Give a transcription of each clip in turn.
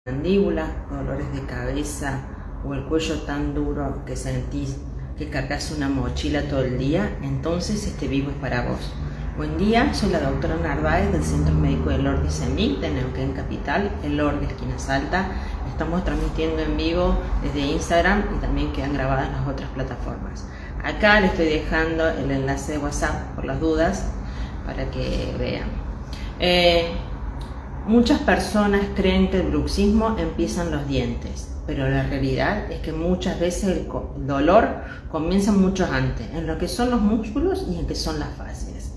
mandíbula, dolores de cabeza o el cuello tan duro que sentís que cargas una mochila todo el día, entonces este vivo es para vos. Buen día, soy la doctora Narváez del Centro Médico del Orgue CEMIC de Neuquén Capital, el Orgue Esquina Salta. Estamos transmitiendo en vivo desde Instagram y también quedan grabadas en las otras plataformas. Acá les estoy dejando el enlace de WhatsApp por las dudas para que vean. Muchas personas creen que el bruxismo empieza en los dientes, pero la realidad es que muchas veces el dolor comienza mucho antes, en lo que son los músculos y en que son las fascias.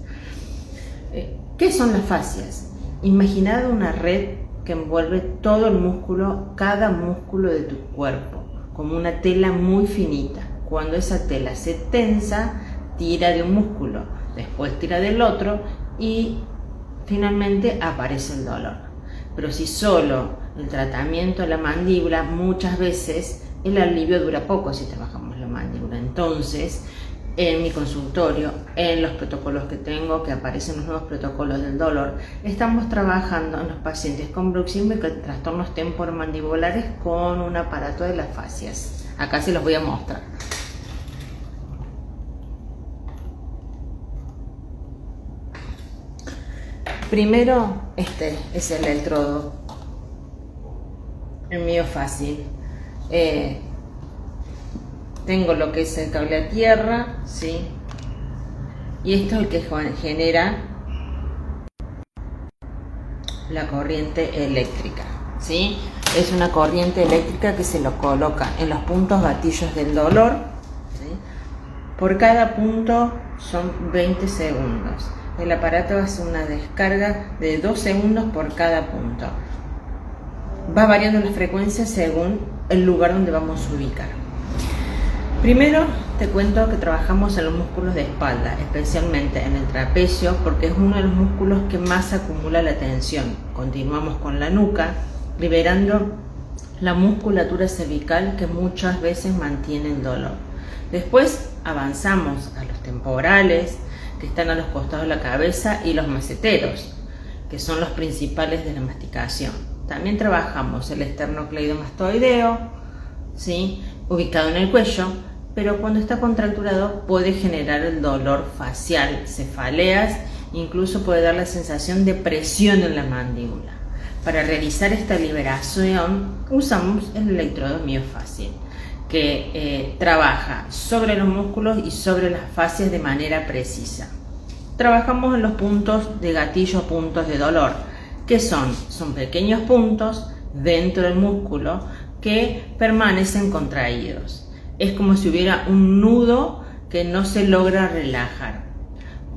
¿Qué son las fascias? Imaginad una red que envuelve todo el músculo, cada músculo de tu cuerpo, como una tela muy finita. Cuando esa tela se tensa, tira de un músculo, después tira del otro y finalmente aparece el dolor. Pero si solo el tratamiento de la mandíbula, muchas veces el alivio dura poco si trabajamos la mandíbula. Entonces, en mi consultorio, en los protocolos que tengo, que aparecen los nuevos protocolos del dolor, estamos trabajando en los pacientes con bruxismo y con trastornos temporomandibulares con un aparato de las fascias. Acá se los voy a mostrar. Primero, este es el electrodo, el mío fácil. Tengo lo que es el cable a tierra, ¿sí? Y esto es el que genera la corriente eléctrica, ¿sí? Es una corriente eléctrica que se lo coloca en los puntos gatillos del dolor, ¿sí? Por cada punto son 20 segundos. El aparato hace una descarga de 2 segundos por cada punto. Va variando la frecuencia según el lugar donde vamos a ubicar. Primero te cuento que trabajamos en los músculos de espalda, especialmente en el trapecio, porque es uno de los músculos que más acumula la tensión. Continuamos con la nuca, liberando la musculatura cervical que muchas veces mantiene el dolor. Después avanzamos a los temporales, que están a los costados de la cabeza, y los maceteros, que son los principales de la masticación. También trabajamos el esternocleidomastoideo, ¿sí? Ubicado en el cuello, pero cuando está contracturado puede generar el dolor facial, cefaleas, incluso puede dar la sensación de presión en la mandíbula. Para realizar esta liberación usamos el electrodo miofácil, que trabaja sobre los músculos y sobre las fascias de manera precisa. Trabajamos en los puntos de gatillo, puntos de dolor, que son pequeños puntos dentro del músculo que permanecen contraídos. Es como si hubiera un nudo que no se logra relajar.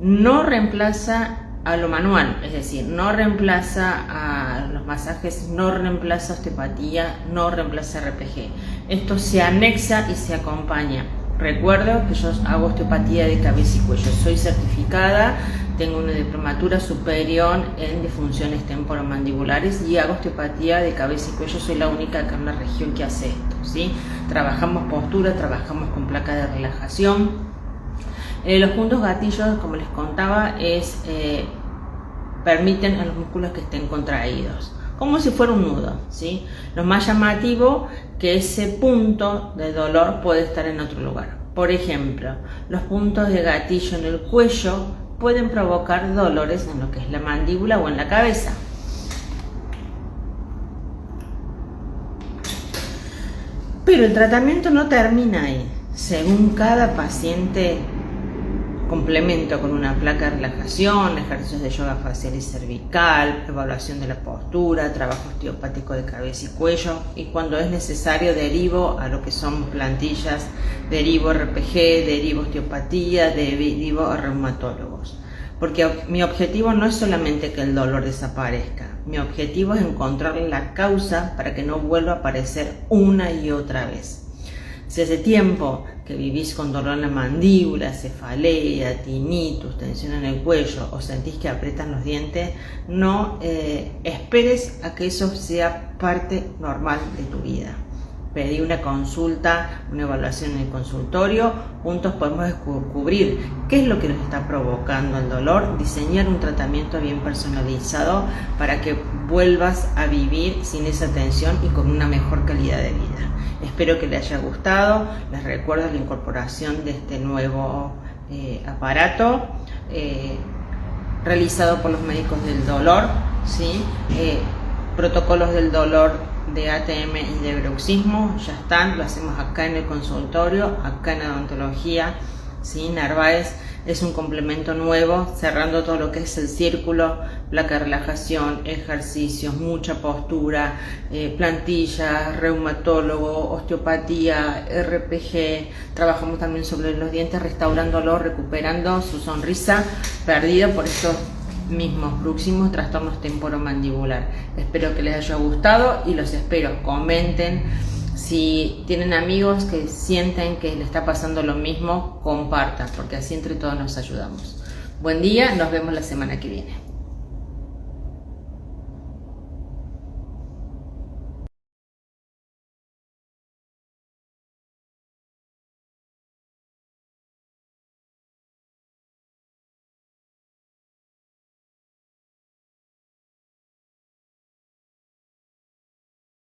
No reemplaza a lo manual, es decir, no reemplaza a los masajes, no reemplaza osteopatía, no reemplaza RPG. Esto se anexa y se acompaña. Recuerdo que yo hago osteopatía de cabeza y cuello, soy certificada, tengo una diplomatura superior en disfunciones temporomandibulares y hago osteopatía de cabeza y cuello, soy la única acá en la región que hace esto, ¿sí? Trabajamos postura, trabajamos con placa de relajación. Los puntos gatillos, como les contaba, permiten a los músculos que estén contraídos, como si fuera un nudo, ¿sí? Lo más llamativo que ese punto de dolor puede estar en otro lugar. Por ejemplo, los puntos de gatillo en el cuello pueden provocar dolores en lo que es la mandíbula o en la cabeza. Pero el tratamiento no termina ahí. Según cada paciente, complemento con una placa de relajación, ejercicios de yoga facial y cervical, evaluación de la postura, trabajo osteopático de cabeza y cuello, y cuando es necesario derivo a lo que son plantillas, derivo RPG, derivo osteopatía, derivo a reumatólogos. Porque mi objetivo no es solamente que el dolor desaparezca, mi objetivo es encontrar la causa para que no vuelva a aparecer una y otra vez. Si hace tiempo que vivís con dolor en la mandíbula, cefalea, tinnitus, tensión en el cuello o sentís que aprietan los dientes, no esperes a que eso sea parte normal de tu vida. pedí una consulta, una evaluación en el consultorio, juntos podemos descubrir qué es lo que nos está provocando el dolor, diseñar un tratamiento bien personalizado para que vuelvas a vivir sin esa tensión y con una mejor calidad de vida. Espero que les haya gustado. Les recuerdo la incorporación de este nuevo aparato realizado por los médicos del dolor, ¿sí? Protocolos del dolor de ATM y de bruxismo ya están, lo hacemos acá en el consultorio, acá en odontología, ¿sí? Narváez es un complemento nuevo, cerrando todo lo que es el círculo, placa de relajación, ejercicios, mucha postura, plantillas, reumatólogo, osteopatía, RPG. Trabajamos también sobre los dientes, restaurándolo, recuperando su sonrisa perdida por estos mismos bruxismos, trastornos temporomandibular. Espero que les haya gustado y los espero. Comenten. Si tienen amigos que sienten que les está pasando lo mismo, compartan, porque así entre todos nos ayudamos. Buen día, nos vemos la semana que viene.